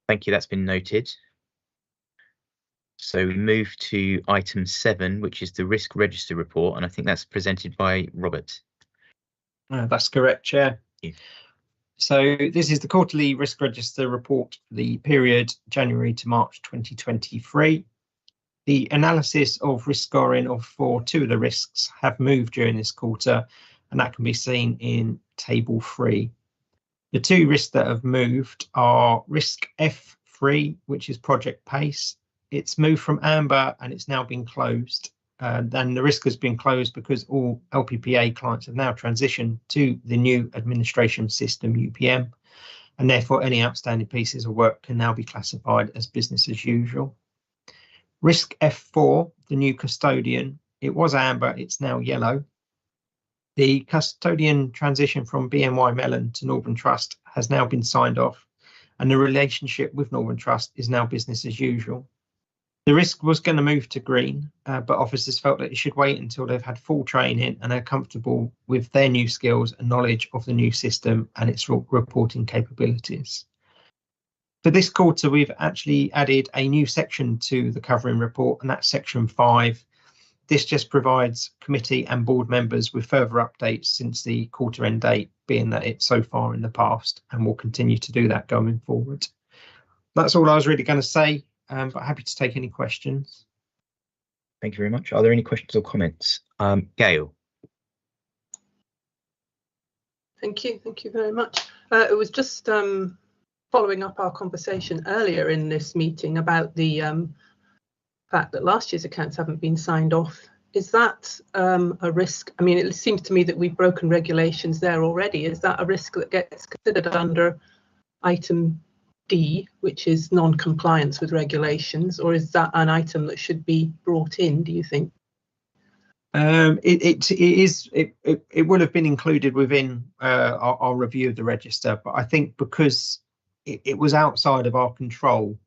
Thank you, that's been noted. So we move to item 7, which is the risk register report, and I think that's presented by Robert. That's correct, Chair. Thank you. So this is the quarterly risk register report for the period January to March 2023. The analysis of risk scoring for 2 of the risks have moved during this quarter, and that can be seen in table 3. The 2 risks that have moved are risk F3, which is project pace. It's moved from amber and it's now been closed. Then the risk has been closed because all LPPA clients have now transitioned to the new administration system, UPM, and therefore any outstanding pieces of work can now be classified as business as usual. Risk F4, the new custodian, it was amber, it's now yellow. The custodian transition from BNY Mellon to Northern Trust has now been signed off, and the relationship with Northern Trust is now business as usual. The risk was going to move to green, but officers felt that it should wait until they've had full training and are comfortable with their new skills and knowledge of the new system and its reporting capabilities. For this quarter, we've actually added a new section to the covering report, and that's section 5. This just provides committee and board members with further updates since the quarter end date, being that it's so far in the past, and we'll continue to do that going forward. That's all I was really going to say, but happy to take any questions. Thank you very much. Are there any questions or comments? Gail. Thank you very much. It was just following up our conversation earlier in this meeting about the fact that last year's accounts haven't been signed off. Is that a risk? I mean, it seems to me that we've broken regulations there already. Is that a risk that gets considered under item D, which is non-compliance with regulations, or is that an item that should be brought in, do you think? It would have been included within our review of the register, but I think because it was outside of our control,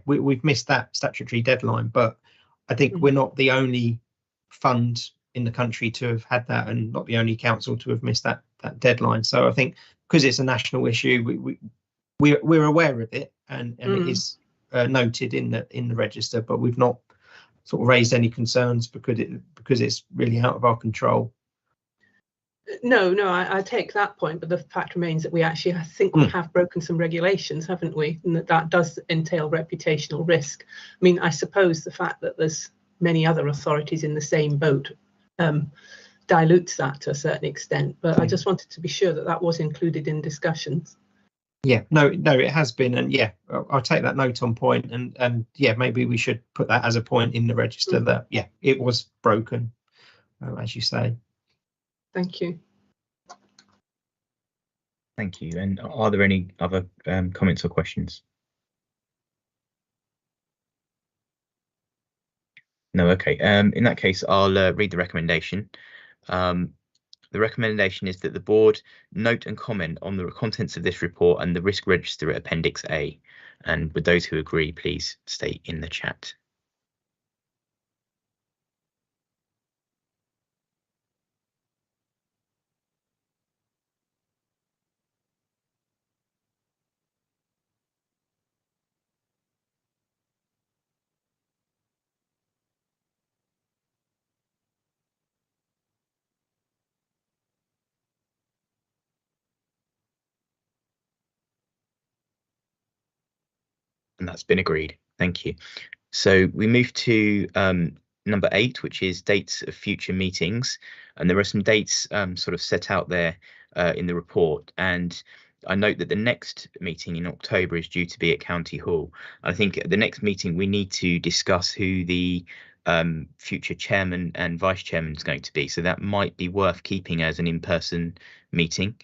we've missed that statutory deadline, but I think we're not the only fund in the country to have had that, and not the only council to have missed that deadline. So I think because it's a national issue, we're aware of it, and it is noted in the register, but we've not sort of raised any concerns because it's really out of our control. No, I take that point, but the fact remains that we actually, I think we have broken some regulations, haven't we? And that does entail reputational risk. I mean, I suppose the fact that there's many other authorities in the same boat dilutes that to a certain extent, but I just wanted to be sure that that was included in discussions. Yeah, no, it has been, and yeah, I'll take that note on point, and yeah, maybe we should put that as a point in the register that it was broken, as you say. Thank you. Thank you. And are there any other comments or questions? No, okay. In that case, I'll read the recommendation. The recommendation is that the board note and comment on the contents of this report and the risk register at Appendix A. And with those who agree, please state in the chat. And that's been agreed. Thank you. So we move to number 8, which is dates of future meetings. And there are some dates sort of set out there in the report. And I note that the next meeting in October is due to be at County Hall. I think at the next meeting we need to discuss who the future chairman and vice chairman is going to be. So that might be worth keeping as an in-person meeting.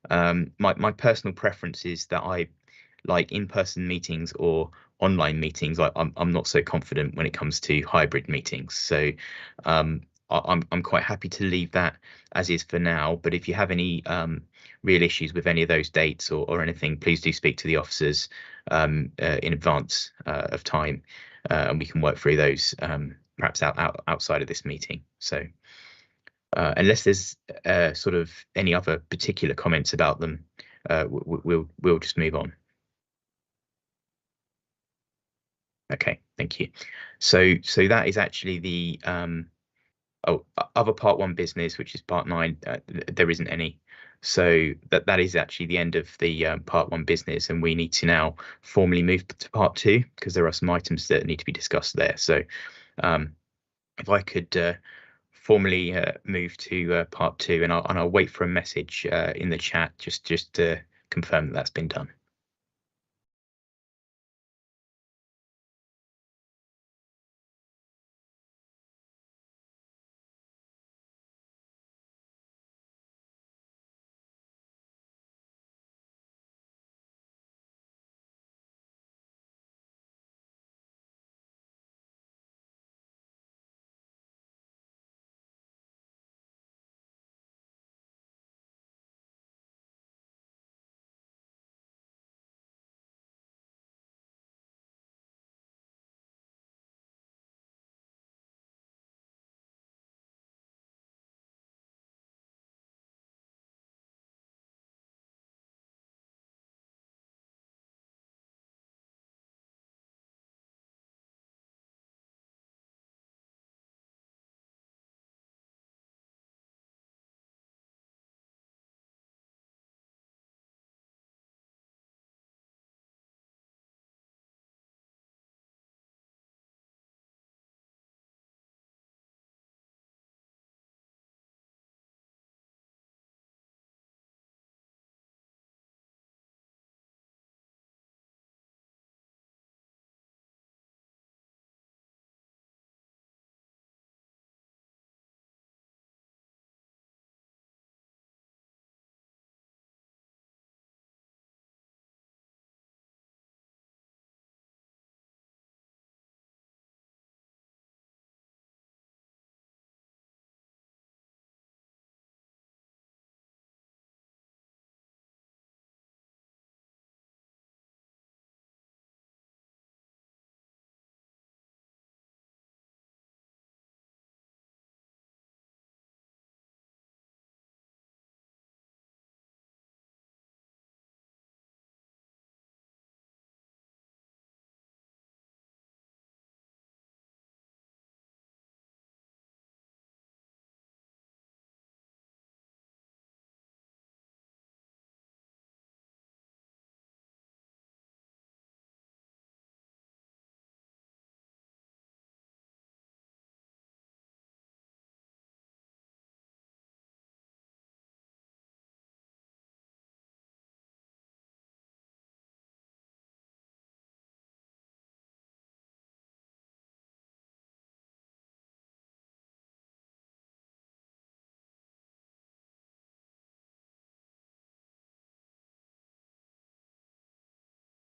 My personal preference is that I like in-person meetings or online meetings. I'm not so confident when it comes to hybrid meetings. So I'm quite happy to leave that as is for now. But if you have any real issues with any of those dates or anything, please do speak to the officers in advance of time, and we can work through those perhaps outside of this meeting. So unless there's sort of any other particular comments about them, we'll just move on. Okay, thank you. So that is actually the other part 1 business, which is part 9. There isn't any. So that is actually the end of the part 1 business, and we need to now formally move to part 2 because there are some items that need to be discussed there. So if I could formally move to part 2, and I'll wait for a message in the chat just to confirm that that's been done.